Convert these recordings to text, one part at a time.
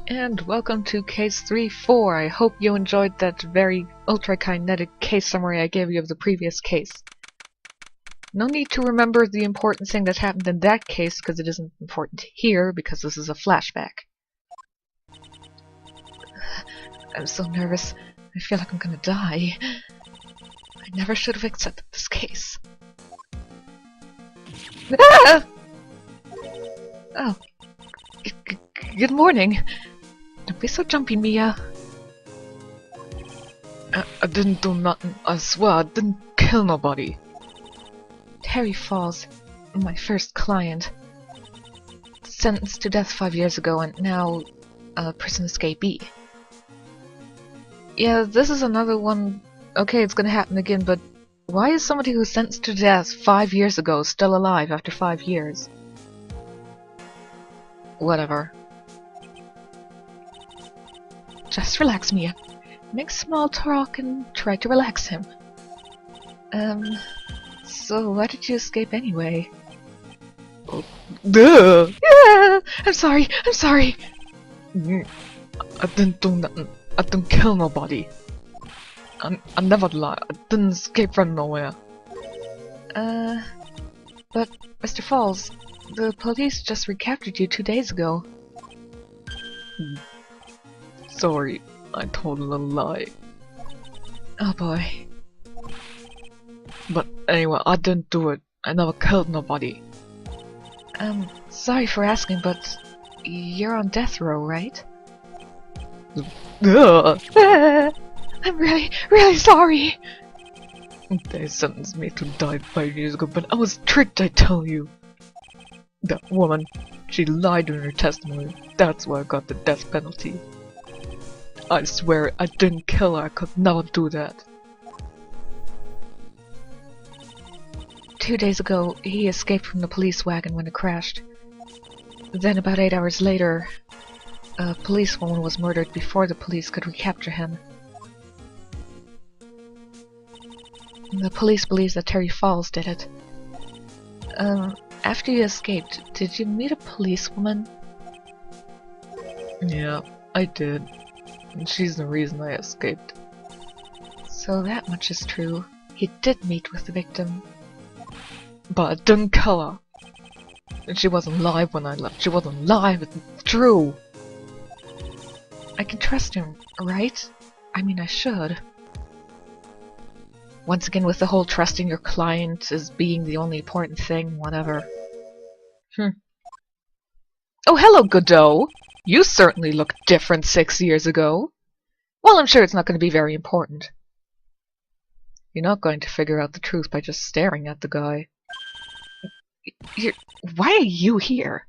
And welcome to Case 3-4. I hope you enjoyed that very ultra-kinetic case summary I gave you of the previous case. No need to remember the important thing that happened in that case, because it isn't important here, because this is a flashback. I'm so nervous. I feel like I'm gonna die. I never should have accepted this case. Ah! Oh. Good morning. Don't be so jumpy, Mia. I didn't do nothing. I swear I didn't kill nobody. Terry Falls, my first client. Sentenced to death 5 years ago and now a prison escapee. Yeah, this is another one. Okay, it's gonna happen again, but why is somebody who was sentenced to death 5 years ago still alive after 5 years? Whatever. Just relax, Mia. Make small talk and try to relax him. So why did you escape anyway? Oh, duh! Yeah! I'm sorry! I didn't do nothing. I didn't kill nobody. I never lied. I didn't escape from nowhere. But Mr. Falls, the police just recaptured you 2 days ago. Sorry, I told a little lie. Oh boy. But anyway, I didn't do it. I never killed nobody. Sorry for asking, but you're on death row, right? I'm really sorry! They sentenced me to die 5 years ago, but I was tricked, I tell you. That woman, she lied in her testimony. That's why I got the death penalty. I swear I didn't kill her, I could never do that. 2 days ago, he escaped from the police wagon when it crashed. Then about 8 hours later, a policewoman was murdered before the police could recapture him. The police believes that Terry Falls did it. After you escaped, did you meet a policewoman? Yeah, I did. And she's the reason I escaped. So that much is true. He did meet with the victim. But I didn't kill her. And she wasn't alive when I left. She wasn't alive, it's true. I can trust him, right? I mean, I should. Once again, with the whole trusting your client as being the only important thing, whatever. Oh, hello, Godot! You certainly look different 6 years ago. Well, I'm sure it's not going to be very important. You're not going to figure out the truth by just staring at the guy. Why are you here?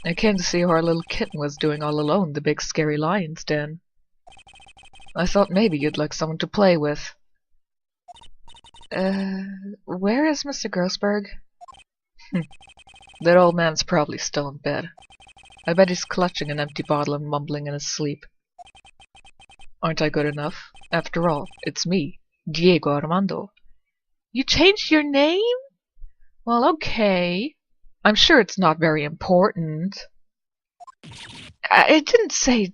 I came to see how our little kitten was doing all alone in the big scary lion's den. I thought maybe you'd like someone to play with. Where is Mr. Grossberg? That old man's probably still in bed. I bet he's clutching an empty bottle and mumbling in his sleep. Aren't I good enough? After all, it's me, Diego Armando. You changed your name? Well, okay. I'm sure it's not very important. I didn't say...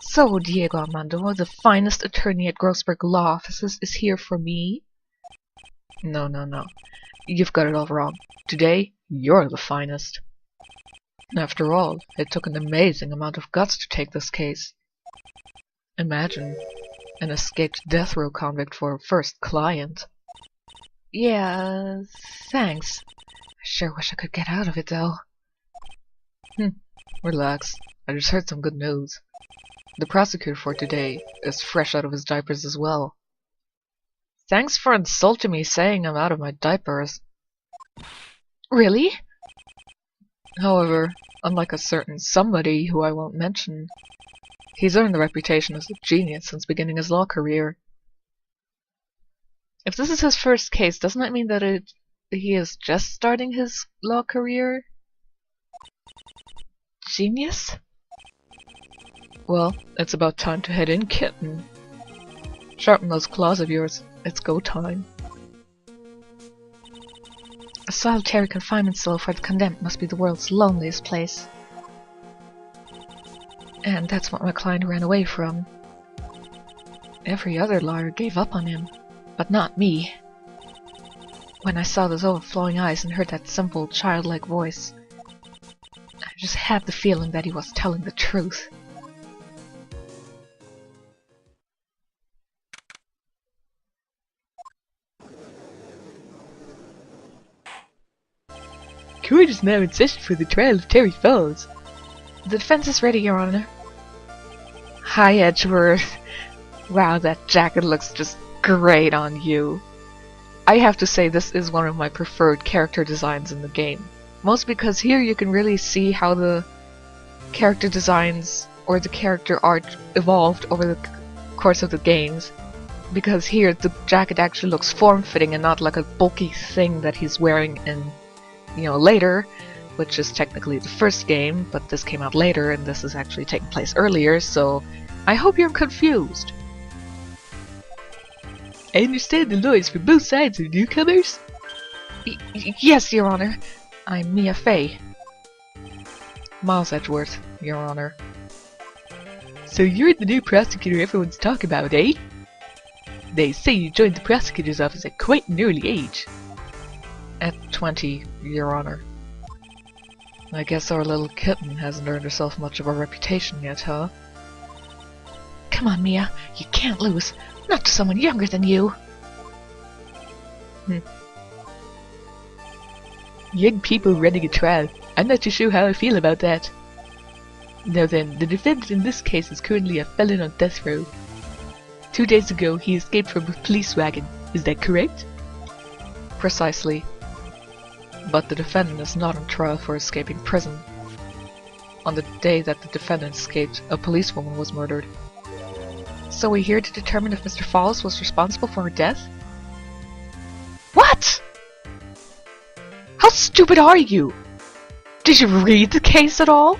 So, Diego Armando, the finest attorney at Grossberg Law Offices, is here for me? No. You've got it all wrong. Today, you're the finest. After all, it took an amazing amount of guts to take this case. Imagine, an escaped death row convict for a first client. Yeah, thanks. I sure wish I could get out of it, though. Relax. I just heard some good news. The prosecutor for today is fresh out of his diapers as well. Thanks for insulting me saying I'm out of my diapers. Really? However, unlike a certain somebody who I won't mention, he's earned the reputation as a genius since beginning his law career. If this is his first case, doesn't that mean that he is just starting his law career? Genius? Well, it's about time to head in, kitten. Sharpen those claws of yours. It's go time. A solitary confinement cell for the condemned must be the world's loneliest place. And that's what my client ran away from. Every other lawyer gave up on him, but not me. When I saw those overflowing eyes and heard that simple, childlike voice, I just had the feeling that he was telling the truth. Court is now in session for the trial of Terry Falls. The defense is ready, Your Honor. Hi, Edgeworth. Wow, that jacket looks just great on you. I have to say this is one of my preferred character designs in the game. Mostly because here you can really see how the character designs or the character art evolved over the course of the games. Because here the jacket actually looks form-fitting and not like a bulky thing that he's wearing in, later, which is technically the first game, but this came out later and this is actually taking place earlier, so I hope you're confused. I understand the lawyers for both sides are newcomers? Yes, Your Honor. I'm Mia Fey. Miles Edgeworth, Your Honor. So you're the new prosecutor everyone's talking about, eh? They say you joined the prosecutor's office at quite an early age. At 20, Your Honor. I guess our little kitten hasn't earned herself much of a reputation yet, huh? Come on, Mia. You can't lose. Not to someone younger than you. Young people running a trial. I'm not too sure how I feel about that. Now then, the defendant in this case is currently a felon on death row. 2 days ago, he escaped from a police wagon. Is that correct? Precisely. But the defendant is not on trial for escaping prison. On the day that the defendant escaped, a policewoman was murdered. So we're here to determine if Mr. Falls was responsible for her death? What? How stupid are you? Did you read the case at all?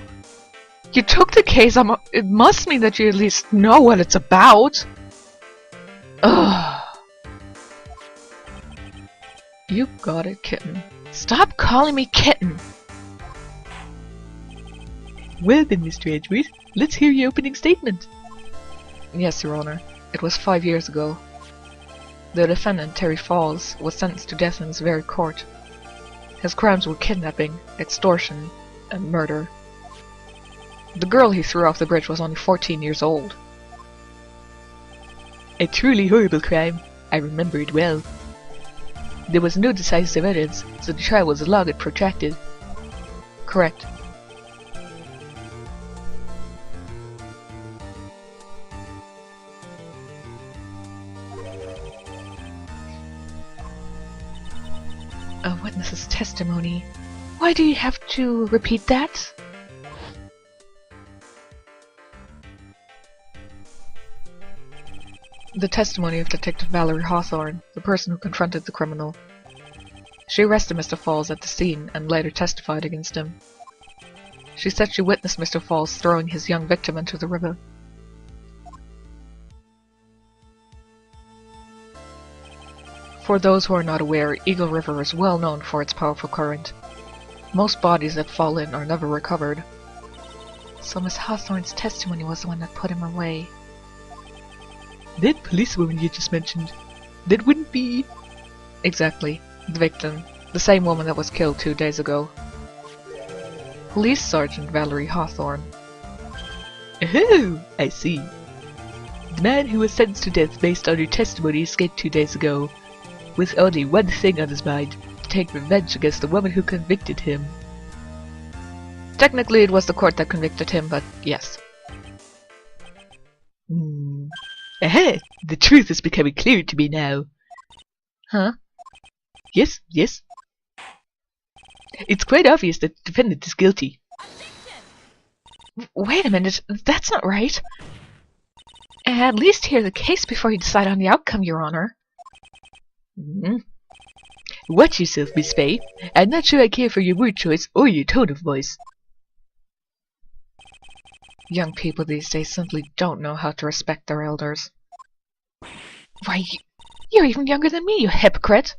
You took the case, it must mean that you at least know what it's about. Ugh. You got it, kitten. Stop calling me kitten! Well then, Mr. Edgeworth, let's hear your opening statement. Yes, Your Honor. It was 5 years ago. The defendant, Terry Falls, was sentenced to death in this very court. His crimes were kidnapping, extortion, and murder. The girl he threw off the bridge was only 14 years old. A truly horrible crime. I remember it well. There was no decisive evidence, so the trial was long and protracted. Correct. A witness's testimony. Why do you have to repeat that? The testimony of Detective Valerie Hawthorne, the person who confronted the criminal. She arrested Mr. Falls at the scene and later testified against him. She said she witnessed Mr. Falls throwing his young victim into the river. For those who are not aware, Eagle River is well known for its powerful current. Most bodies that fall in are never recovered. So Miss Hawthorne's testimony was the one that put him away. That policewoman you just mentioned, that wouldn't be... Exactly. The victim. The same woman that was killed 2 days ago. Police Sergeant Valerie Hawthorne. Oh, I see. The man who was sentenced to death based on her testimony escaped 2 days ago, with only one thing on his mind, to take revenge against the woman who convicted him. Technically it was the court that convicted him, but yes. Aha! The truth is becoming clear to me now. Huh? Yes, yes. It's quite obvious that the defendant is guilty. Wait a minute, that's not right. At least hear the case before you decide on the outcome, Your Honor. Watch yourself, Miss Fey. I'm not sure I care for your word choice or your tone of voice. Young people these days simply don't know how to respect their elders. Why, you're even younger than me, you hypocrite!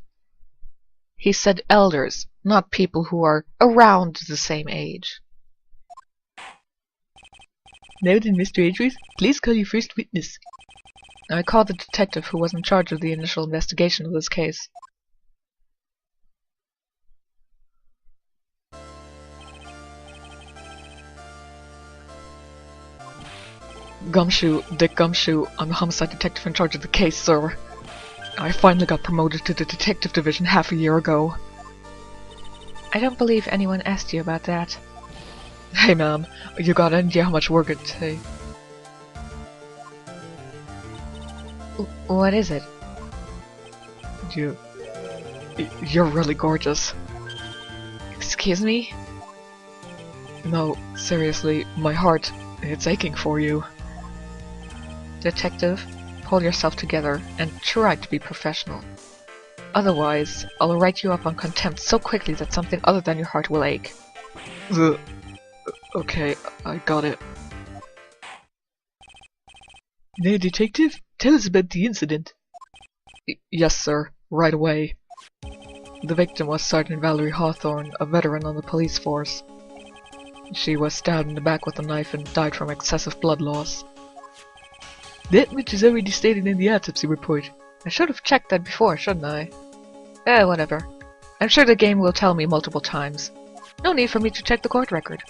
He said elders, not people who are around the same age. Now then, Mr. Edgeworth, please call your first witness. I called the detective who was in charge of the initial investigation of this case. Dick Gumshoe, I'm the homicide detective in charge of the case, sir. I finally got promoted to the detective division half a year ago. I don't believe anyone asked you about that. Hey ma'am, you got any idea how much work it'd take? What is it? You're really gorgeous. Excuse me? No, seriously, my heart, it's aching for you. Detective, pull yourself together and try to be professional. Otherwise, I'll write you up on contempt so quickly that something other than your heart will ache. Okay, I got it. Now, detective, tell us about the incident. Yes, sir, right away. The victim was Sergeant Valerie Hawthorne, a veteran on the police force. She was stabbed in the back with a knife and died from excessive blood loss. That much is already stated in the autopsy report. I should have checked that before, shouldn't I? Whatever. I'm sure the game will tell me multiple times. No need for me to check the court record.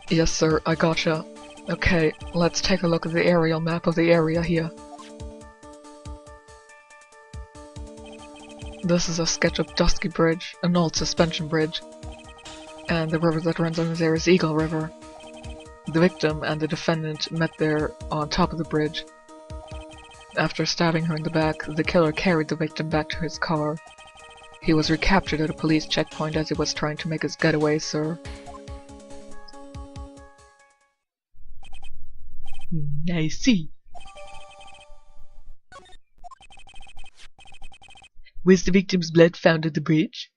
Yes, sir, I gotcha. Okay, let's take a look at the aerial map of the area here. This is a sketch of Dusky Bridge, an old suspension bridge. And the river that runs under there is Eagle River. The victim and the defendant met there on top of the bridge. After stabbing her in the back, the killer carried the victim back to his car. He was recaptured at a police checkpoint as he was trying to make his getaway, sir. I see. Was the victim's blood found at the bridge?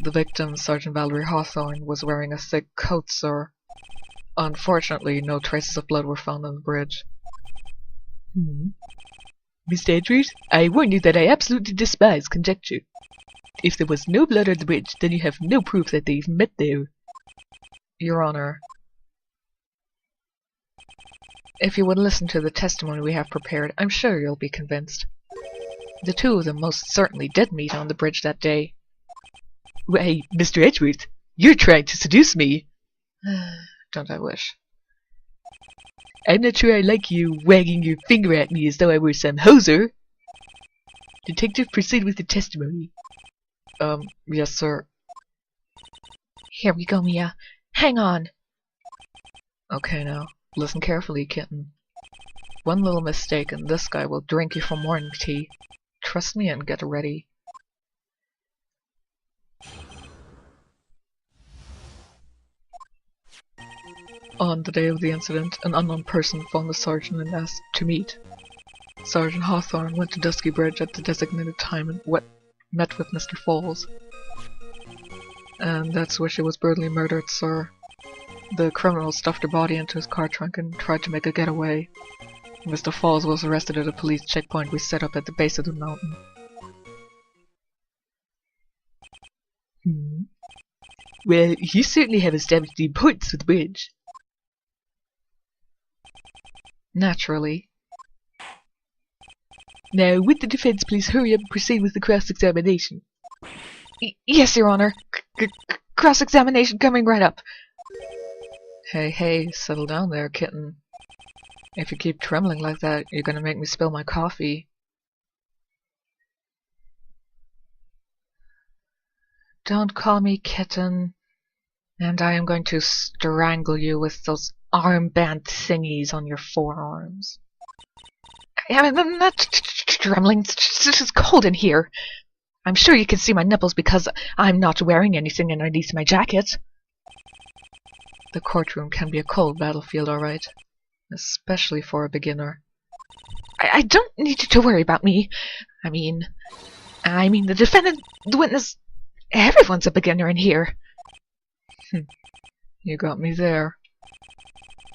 The victim, Sergeant Valerie Hawthorne, was wearing a thick coat, sir. Unfortunately, no traces of blood were found on the bridge. Mr. Edgeworth, I warn you that I absolutely despise conjecture. If there was no blood on the bridge, then you have no proof that they even met there. Your Honor, if you would listen to the testimony we have prepared, I'm sure you'll be convinced. The two of them most certainly did meet on the bridge that day. Why, Mr. Edgeworth, you're trying to seduce me. Don't I wish? I'm not sure I like you wagging your finger at me as though I were some hoser. Detective, proceed with the testimony. Yes, sir. Here we go, Mia. Hang on. Okay, now, listen carefully, kitten. One little mistake and this guy will drink you for morning tea. Trust me and get ready. On the day of the incident, an unknown person phoned the sergeant and asked to meet. Sergeant Hawthorne went to Dusky Bridge at the designated time and met with Mr. Falls. And that's where she was brutally murdered, sir. The criminal stuffed her body into his car trunk and tried to make a getaway. Mr. Falls was arrested at a police checkpoint we set up at the base of the mountain. Well, you certainly have established the importance of the bridge. Naturally. Now, would the defense please hurry up and proceed with the cross-examination? Yes, Your Honor. Cross-examination coming right up. Hey, settle down there, kitten. If you keep trembling like that, you're gonna make me spill my coffee. Don't call me kitten. And I am going to strangle you with those armband thingies on your forearms. I'm not trembling. It's just cold in here. I'm sure you can see my nipples because I'm not wearing anything underneath my jacket. The courtroom can be a cold battlefield, alright. Especially for a beginner. I don't need you to worry about me. I mean the defendant, the witness, everyone's a beginner in here. You got me there.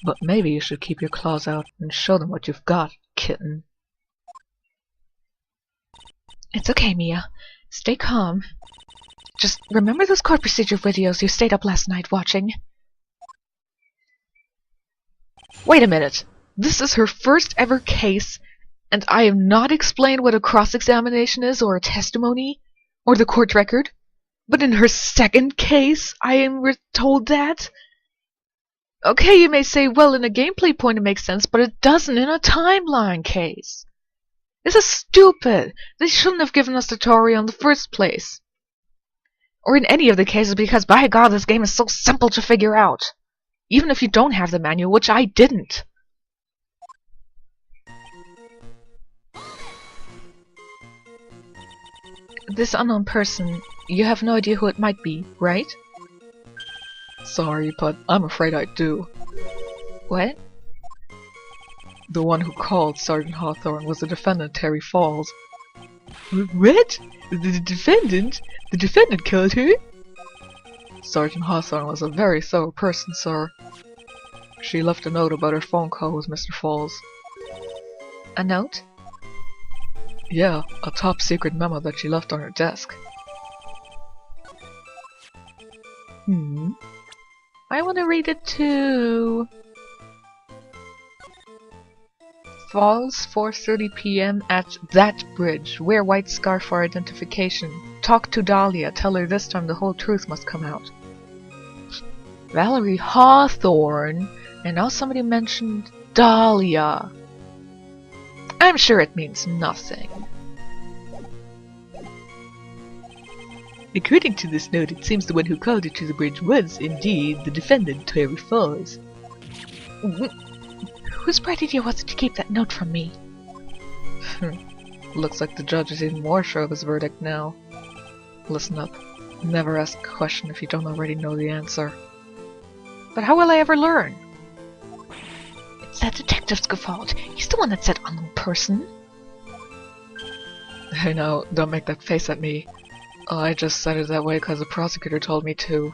But maybe you should keep your claws out and show them what you've got, kitten. It's okay, Mia. Stay calm. Just remember those court procedure videos you stayed up last night watching. Wait a minute. This is her first ever case, and I am not explained what a cross-examination is, or a testimony, or the court record. But in her second case, I am told that? Okay, you may say, well, in a gameplay point it makes sense, but it doesn't in a timeline case. This is stupid. They shouldn't have given us tutorial in the first place. Or in any of the cases, because by God, this game is so simple to figure out. Even if you don't have the manual, which I didn't. This unknown person, you have no idea who it might be, right? Sorry, but I'm afraid I do. What? The one who called Sergeant Hawthorne was the defendant, Terry Falls. What? The defendant? The defendant killed her? Sergeant Hawthorne was a very thorough person, sir. She left a note about her phone call with Mr. Falls. A note? Yeah, a top-secret memo that she left on her desk. I want to read it too. Falls, 4:30 p.m. at that bridge. Wear white scarf for identification. Talk to Dahlia. Tell her this time the whole truth must come out. Valerie Hawthorne, and now somebody mentioned Dahlia. I'm sure it means nothing. According to this note, it seems the one who called her to the bridge was, indeed, the defendant, Terry Falls. Whose bright idea was it to keep that note from me? Looks like the judge is even more sure of his verdict now. Listen up. Never ask a question if you don't already know the answer. But how will I ever learn? It's that detective's fault. He's the one that said unknown person. Hey now, don't make that face at me. I just said it that way because the prosecutor told me to.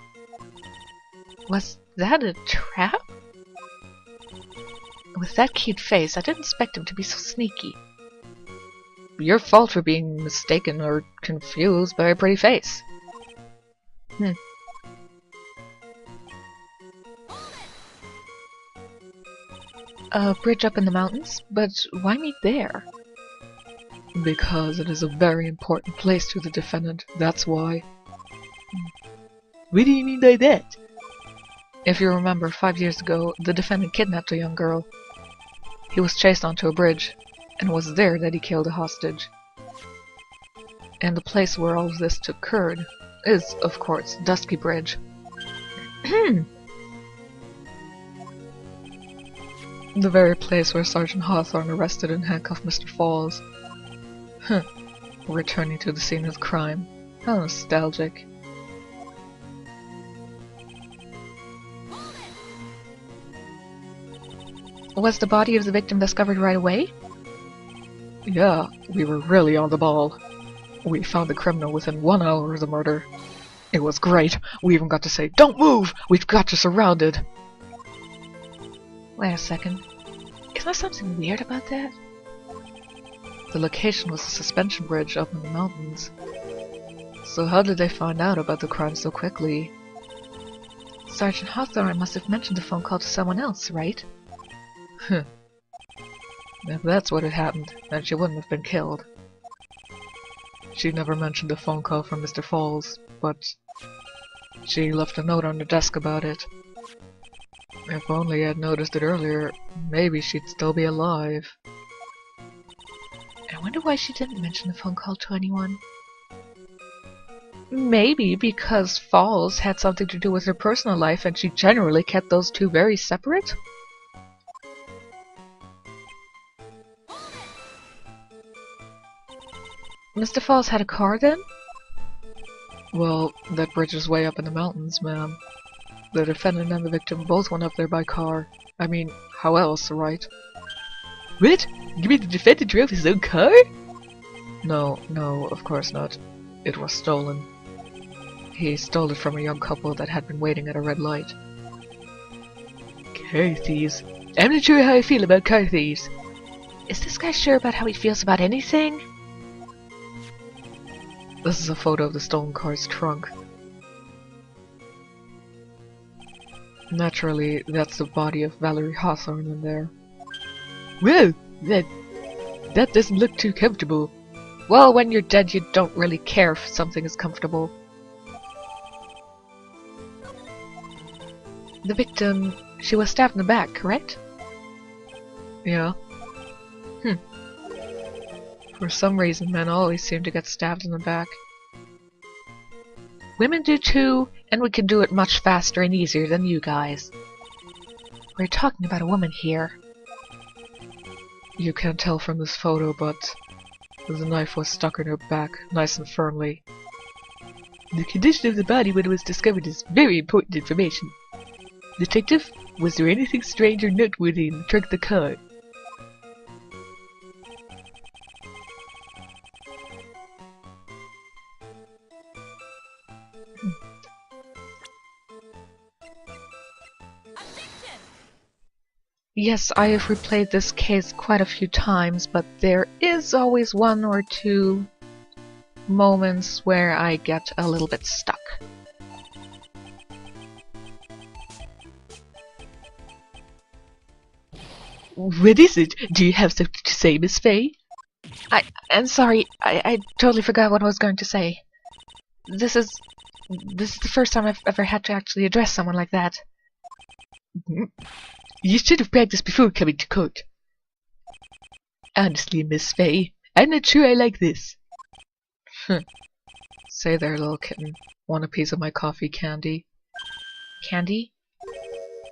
Was that a trap? With that cute face, I didn't expect him to be so sneaky. Your fault for being mistaken or confused by a pretty face. A bridge up in the mountains? But why meet there? Because it is a very important place to the defendant, that's why. What do you mean by that? If you remember, 5 years ago, the defendant kidnapped a young girl. He was chased onto a bridge, and it was there that he killed a hostage. And the place where all of this occurred is, of course, Dusky Bridge. The very place where Sergeant Hawthorne arrested and handcuffed Mr. Falls. Returning to the scene of the crime. How nostalgic. Was the body of the victim discovered right away? Yeah, we were really on the ball. We found the criminal within 1 hour of the murder. It was great. We even got to say, "Don't move! We've got you surrounded!" Wait a second. Is there something weird about that? The location was a suspension bridge up in the mountains. So how did they find out about the crime so quickly? Sergeant Hawthorne must have mentioned the phone call to someone else, right? If that's what had happened, then she wouldn't have been killed. She never mentioned a phone call from Mr. Falls, but she left a note on the desk about it. If only I had noticed it earlier, maybe she'd still be alive. I wonder why she didn't mention the phone call to anyone. Maybe because Falls had something to do with her personal life and she generally kept those two very separate? Mr. Falls had a car then? Well, that bridge is way up in the mountains, ma'am. The defendant and the victim both went up there by car. I mean, how else, right? What? You mean the defendant drove his own car? No, of course not. It was stolen. He stole it from a young couple that had been waiting at a red light. Car thieves. I'm not sure how I feel about car thieves. Is this guy sure about how he feels about anything? This is a photo of the stolen car's trunk. Naturally, that's the body of Valerie Hawthorne in there. Whoa! That doesn't look too comfortable. Well, when you're dead, you don't really care if something is comfortable. The victim, she was stabbed in the back, correct? Yeah. For some reason, men always seem to get stabbed in the back. Women do too, and we can do it much faster and easier than you guys. We're talking about a woman here. You can't tell from this photo, but the knife was stuck in her back, nice and firmly. The condition of the body when it was discovered is very important information. Detective, was there anything strange or noteworthy in the trunk of the car? Yes, I have replayed this case quite a few times, but there is always one or two moments where I get a little bit stuck. What is it? Do you have something to say, Miss Fay? I'm sorry, I totally forgot what I was going to say. This is the first time I've ever had to actually address someone like that. You should have practiced before coming to court. Honestly, Miss Fay, I'm not sure I like this. Say there, little kitten. Want a piece of my coffee candy? Candy?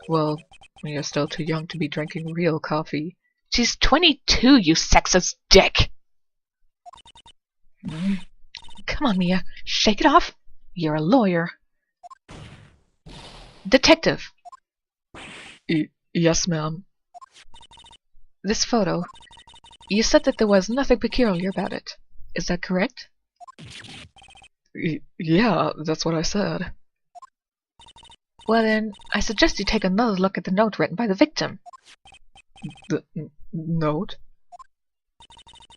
Well, you're still too young to be drinking real coffee. She's 22, you sexist dick! Come on, Mia. Shake it off. You're a lawyer. Detective! Yes, ma'am. This photo. You said that there was nothing peculiar about it. Is that correct? Yeah, that's what I said. Well then, I suggest you take another look at the note written by the victim. The note?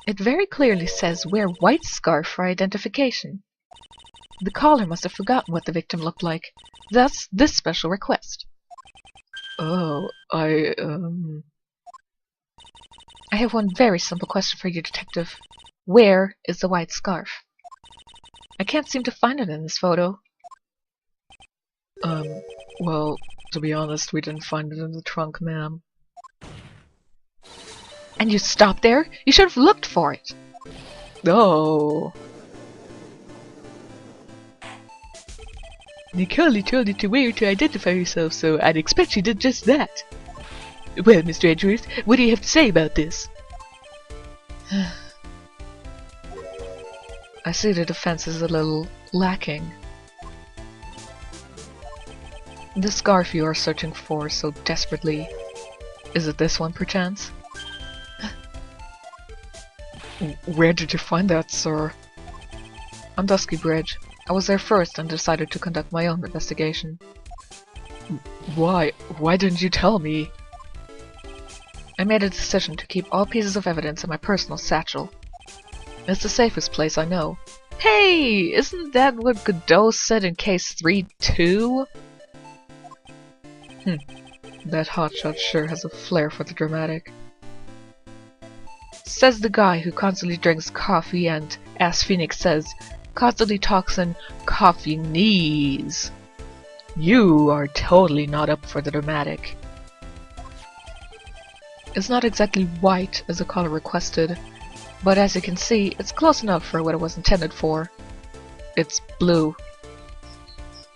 It very clearly says wear white scarf for identification. The caller must have forgotten what the victim looked like. Thus, this special request. Oh, I have one very simple question for you, Detective. Where is the white scarf? I can't seem to find it in this photo. Well, to be honest, we didn't find it in the trunk, ma'am. And you stopped there? You should have looked for it. Oh. Nicole told you to wear it to identify herself, so I'd expect she did just that. Well, Mr. Edgeworth, what do you have to say about this? I see the defense is a little lacking. The scarf you are searching for so desperately. Is it this one, perchance? Where did you find that, sir? On Dusky Bridge. I was there first and decided to conduct my own investigation. Why? Why didn't you tell me? I made a decision to keep all pieces of evidence in my personal satchel. It's the safest place I know. Hey! Isn't that what Godot said in case 3-2? That hotshot sure has a flair for the dramatic. Says the guy who constantly drinks coffee and, as Phoenix says, constantly talks in coffee knees. You are totally not up for the dramatic. It's not exactly white as the caller requested, but as you can see, it's close enough for what it was intended for. It's blue.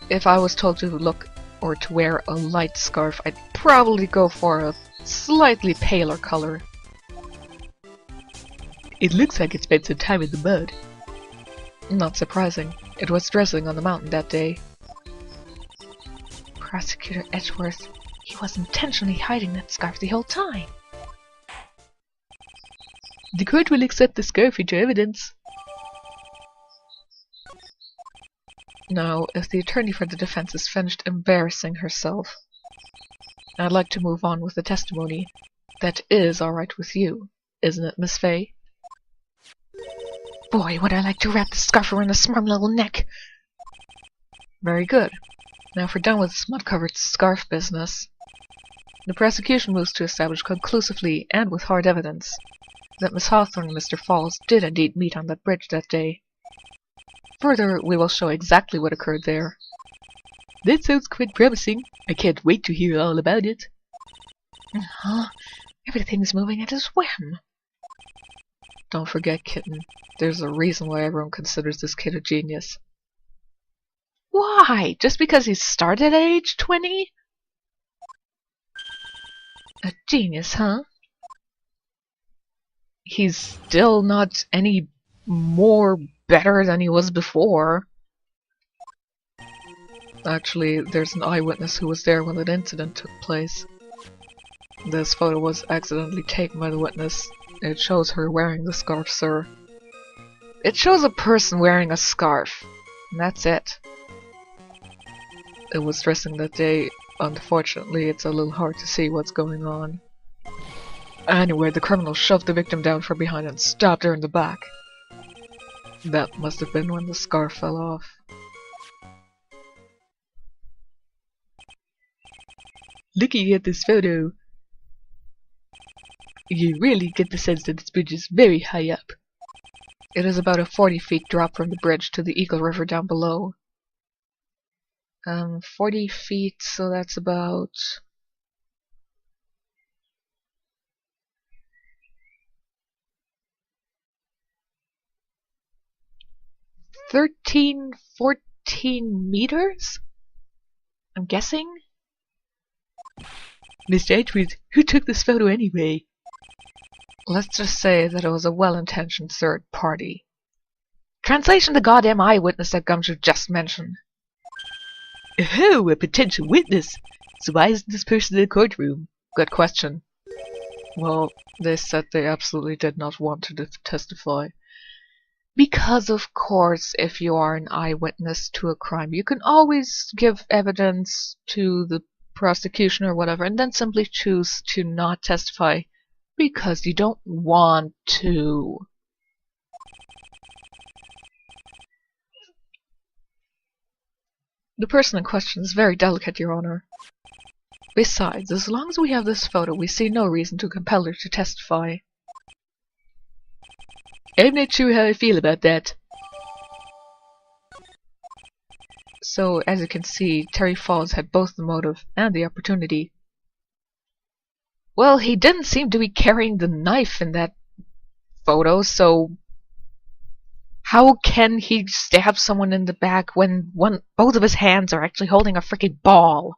If I was told to look or to wear a light scarf, I'd probably go for a slightly paler color. It looks like it spent some time in the mud. Not surprising. It was drizzling on the mountain that day. Prosecutor Edgeworth, he was intentionally hiding that scarf the whole time. The court will accept the scarf into evidence. Now, if the attorney for the defense is finished embarrassing herself, I'd like to move on with the testimony. That is alright with you, isn't it, Miss Fay? Boy, would I like to wrap the scarf around a smart little neck! Very good. Now if we're done with this mud-covered scarf business, the prosecution moves to establish conclusively and with hard evidence that Miss Hawthorne and Mr. Falls did indeed meet on that bridge that day. Further, we will show exactly what occurred there. That sounds quite promising. I can't wait to hear all about it. Everything's moving at a whim. Don't forget, kitten, there's a reason why everyone considers this kid a genius. Why? Just because he started at age 20? A genius, huh? He's still not any more better than he was before. Actually, there's an eyewitness who was there when that incident took place. This photo was accidentally taken by the witness. It shows her wearing the scarf, sir. It shows a person wearing a scarf, and that's it. It was dressing that day. Unfortunately, it's a little hard to see what's going on. Anyway, the criminal shoved the victim down from behind and stabbed her in the back. That must have been when the scarf fell off. Looking at this photo, you really get the sense that this bridge is very high up. It is about a 40-feet drop from the bridge to the Eagle River down below. 40 feet, so that's about... 13, 14 meters? I'm guessing? Mr. Edgeworth, who took this photo anyway? Let's just say that it was a well-intentioned third party. Translation: the goddamn eyewitness that Gumshoe just mentioned. Oh, a potential witness! So why isn't this person in the courtroom? Good question. Well, they said they absolutely did not want to testify. Because, of course, if you are an eyewitness to a crime, you can always give evidence to the prosecution or whatever, and then simply choose to not testify because you don't want to. The person in question is very delicate, Your Honor. Besides, as long as we have this photo, we see no reason to compel her to testify. I'm not sure how I feel about that. So, as you can see, Terry Falls had both the motive and the opportunity. Well, he didn't seem to be carrying the knife in that photo, so how can he stab someone in the back when both of his hands are actually holding a freaking ball?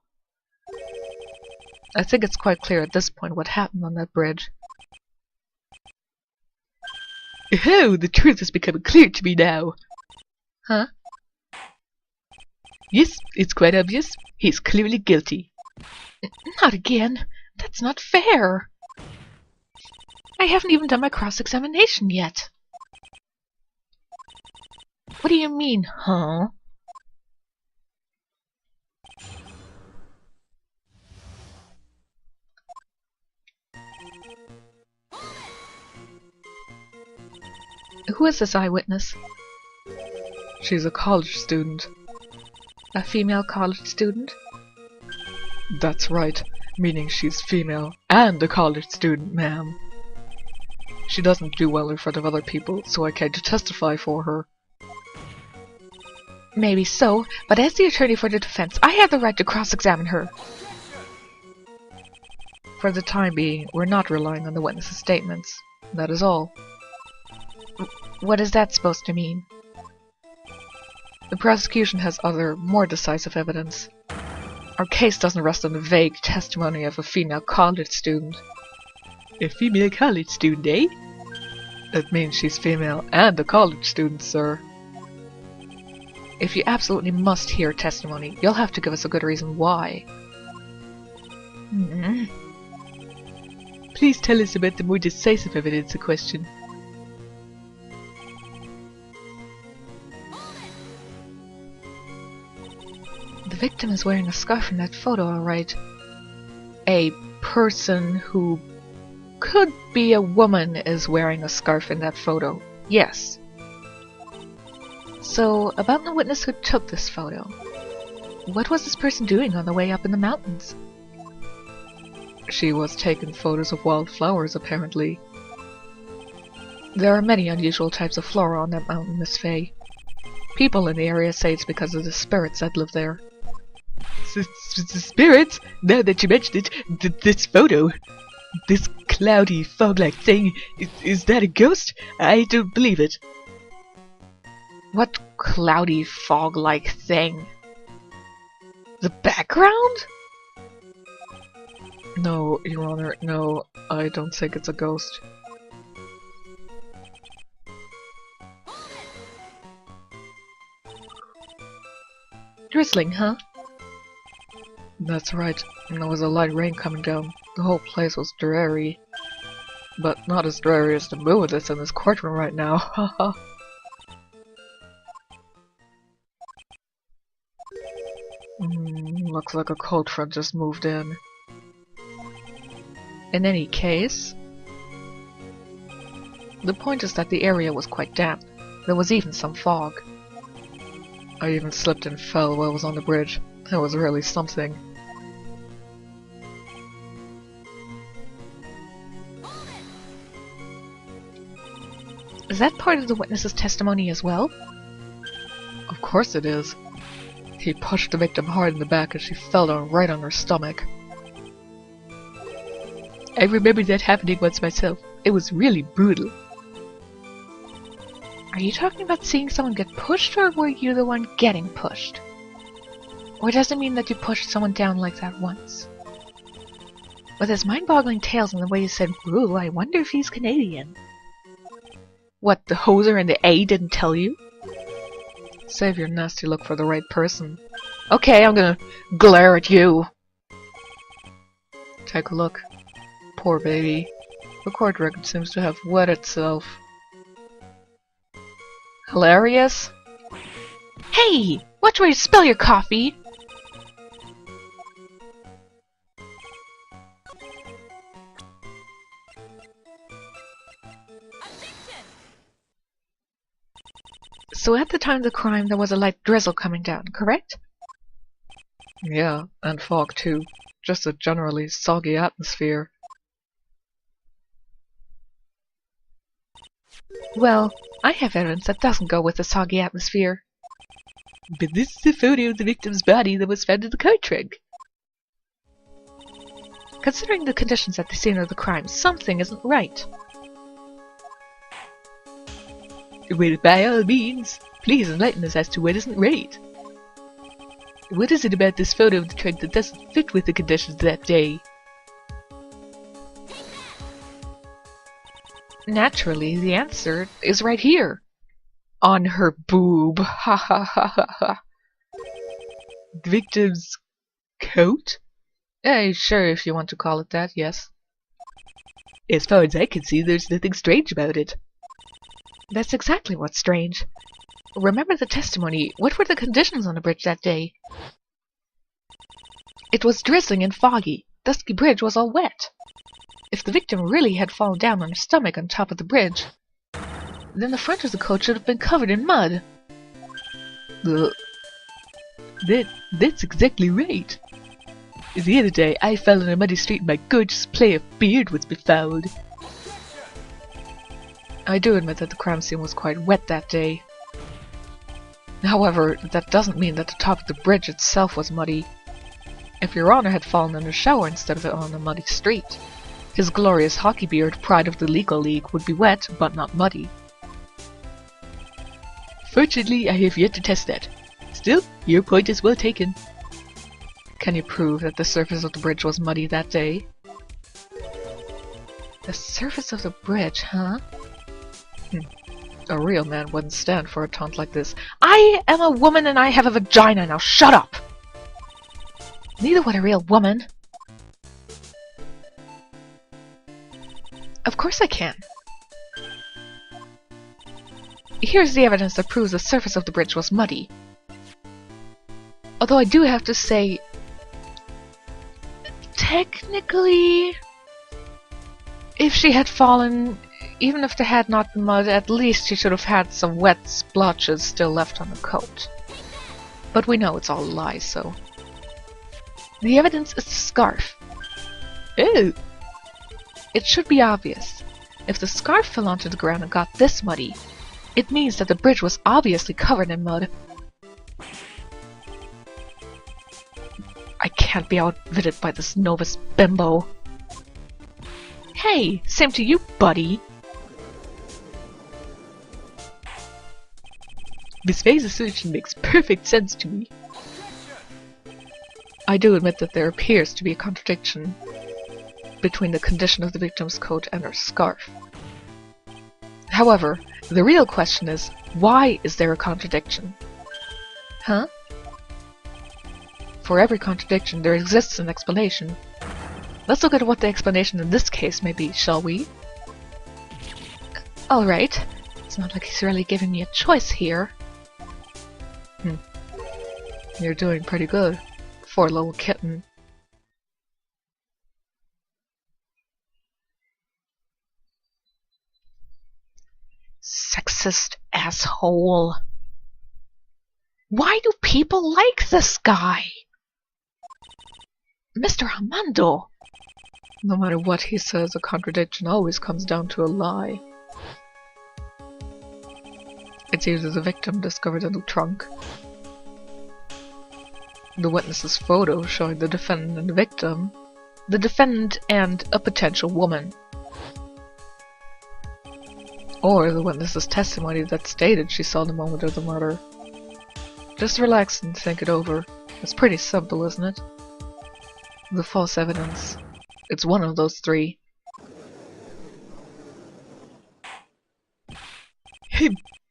I think it's quite clear at this point what happened on that bridge. Oh, the truth has become clear to me now. Huh? Yes, it's quite obvious. He's clearly guilty. Not again. That's not fair. I haven't even done my cross-examination yet. What do you mean, huh? Who is this eyewitness? She's a college student. A female college student? That's right, meaning she's female and a college student, ma'am. She doesn't do well in front of other people, so I came to testify for her. Maybe so, but as the attorney for the defense, I have the right to cross-examine her. For the time being, we're not relying on the witness's statements. That is all. What is that supposed to mean? The prosecution has other, more decisive evidence. Our case doesn't rest on the vague testimony of a female college student. A female college student, eh? It means she's female and a college student, sir. If you absolutely must hear testimony, you'll have to give us a good reason why. Please tell us about the more decisive evidence in question. The victim is wearing a scarf in that photo, alright. A person who could be a woman is wearing a scarf in that photo. Yes. So, about the witness who took this photo. What was this person doing on the way up in the mountains? She was taking photos of wildflowers, apparently. There are many unusual types of flora on that mountain, Miss Faye. People in the area say it's because of the spirits that live there. Spirits? Now that you mentioned it, this photo, this cloudy fog-like thing, is that a ghost? I don't believe it. What cloudy fog-like thing? The background? No, Your Honor, no, I don't think it's a ghost. Drizzling, huh? That's right, and there was a light rain coming down. The whole place was dreary. But not as dreary as the mood that's in this courtroom right now, haha. Looks like a cold front just moved in. In any case, the point is that the area was quite damp. There was even some fog. I even slipped and fell while I was on the bridge. That was really something. Is that part of the witness's testimony as well? Of course it is. He pushed the victim hard in the back and she fell down right on her stomach. I remember that happening once myself. It was really brutal. Are you talking about seeing someone get pushed, or were you the one getting pushed? Or does it mean that you pushed someone down like that once? With his mind-boggling tales and the way you said brutal, I wonder if he's Canadian. What, the hoser and the A didn't tell you? Save your nasty look for the right person. Okay, I'm gonna glare at you. Take a look. Poor baby. The court record seems to have wet itself. Hilarious? Hey! Watch where you spill your coffee! So at the time of the crime there was a light drizzle coming down, correct? Yeah, and fog too. Just a generally soggy atmosphere. Well, I have evidence that doesn't go with the soggy atmosphere. But this is a photo of the victim's body that was found in the coat trunk. Considering the conditions at the scene of the crime, something isn't right. Well, by all means, please enlighten us as to what isn't right. What is it about this photo of the trunk that doesn't fit with the conditions that day? Naturally, the answer is right here. On her boob. Ha ha ha ha ha. The victim's coat? Sure, if you want to call it that, yes. As far as I can see, there's nothing strange about it. That's exactly what's strange. Remember the testimony. What were the conditions on the bridge that day? It was drizzling and foggy. Dusky Bridge was all wet. If the victim really had fallen down on her stomach on top of the bridge, then the front of the coat should have been covered in mud. That's exactly right. The other day, I fell in a muddy street and my gorgeous play of beard was befouled. I do admit that the crime scene was quite wet that day. However, that doesn't mean that the top of the bridge itself was muddy. If Your Honor had fallen in a shower instead of on a muddy street, his glorious hockey beard, pride of the legal league, would be wet, but not muddy. Fortunately, I have yet to test that. Still, your point is well taken. Can you prove that the surface of the bridge was muddy that day? The surface of the bridge, huh? A real man wouldn't stand for a taunt like this. I am a woman and I have a vagina, now shut up! Neither would a real woman. Of course I can. Here's the evidence that proves the surface of the bridge was muddy. Although I do have to say, technically, if she had fallen, even if there had not been mud, at least she should have had some wet splotches still left on the coat. But we know it's all lies, so... The evidence is the scarf. Oh! It should be obvious. If the scarf fell onto the ground and got this muddy, it means that the bridge was obviously covered in mud. I can't be outwitted by this novice bimbo. Hey, same to you, buddy. This phase assertion makes perfect sense to me. I do admit that there appears to be a contradiction between the condition of the victim's coat and her scarf. However, the real question is, why is there a contradiction? Huh? For every contradiction, there exists an explanation. Let's look at what the explanation in this case may be, shall we? Alright. It's not like he's really giving me a choice here. You're doing pretty good for a little kitten. Sexist asshole. Why do people like this guy? Mr. Armando! No matter what he says, a contradiction always comes down to a lie. It's either the victim discovered in the trunk, the witness's photo showing the defendant and the victim, the defendant and a potential woman, or the witness's testimony that stated she saw the moment of the murder. Just relax and think it over. It's pretty simple, isn't it? The false evidence. It's one of those three.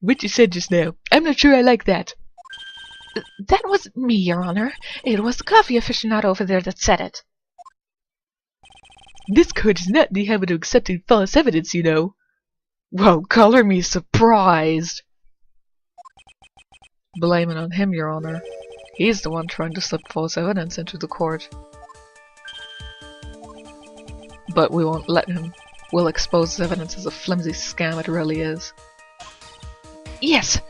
What you said just now. I'm not sure I like that. That wasn't me, Your Honor. It was the coffee aficionado over there that said it. This court is not in the habit of accepting false evidence, you know. Well, color me surprised. Blame it on him, Your Honor. He's the one trying to slip false evidence into the court. But we won't let him. We'll expose his evidence as a flimsy scam it really is. Yes!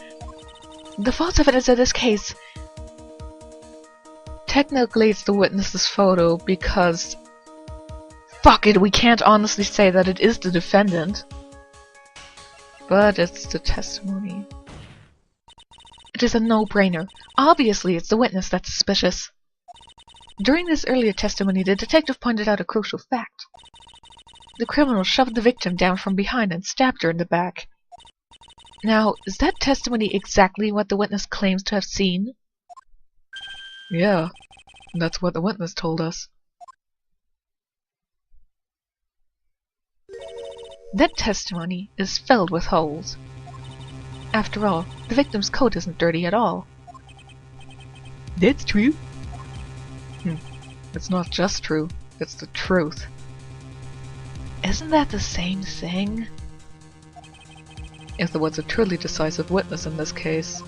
The false evidence in this case... Technically it's the witness's photo because... Fuck it, we can't honestly say that it is the defendant. But it's the testimony. It is a no-brainer. Obviously it's the witness that's suspicious. During this earlier testimony, the detective pointed out a crucial fact. The criminal shoved the victim down from behind and stabbed her in the back. Now, is that testimony exactly what the witness claims to have seen? Yeah, that's what the witness told us. That testimony is filled with holes. After all, the victim's coat isn't dirty at all. That's true. It's not just true, it's the truth. Isn't that the same thing? If there was a truly decisive witness in this case,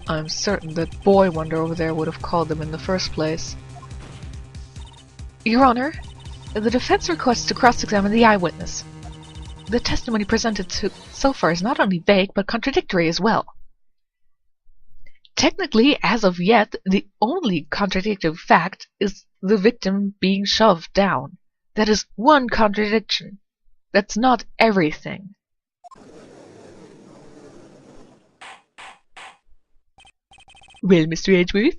I'm certain that Boy Wonder over there would have called them in the first place. Your Honor, the defense requests to cross-examine the eyewitness. The testimony presented so far is not only vague, but contradictory as well. Technically, as of yet, the only contradictive fact is the victim being shoved down. That is one contradiction. That's not everything. Well, Mr. Edgeworth,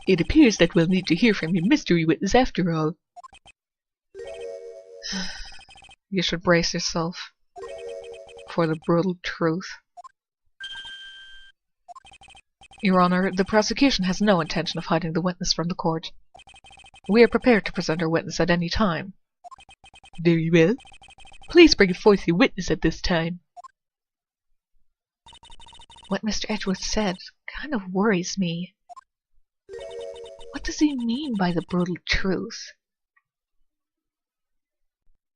it appears that we'll need to hear from your mystery witness after all. You should brace yourself for the brutal truth. Your Honor, the prosecution has no intention of hiding the witness from the court. We are prepared to present our witness at any time. Very well. Please bring forth your witness at this time. What Mr. Edgeworth said kind of worries me. What does he mean by the brutal truth?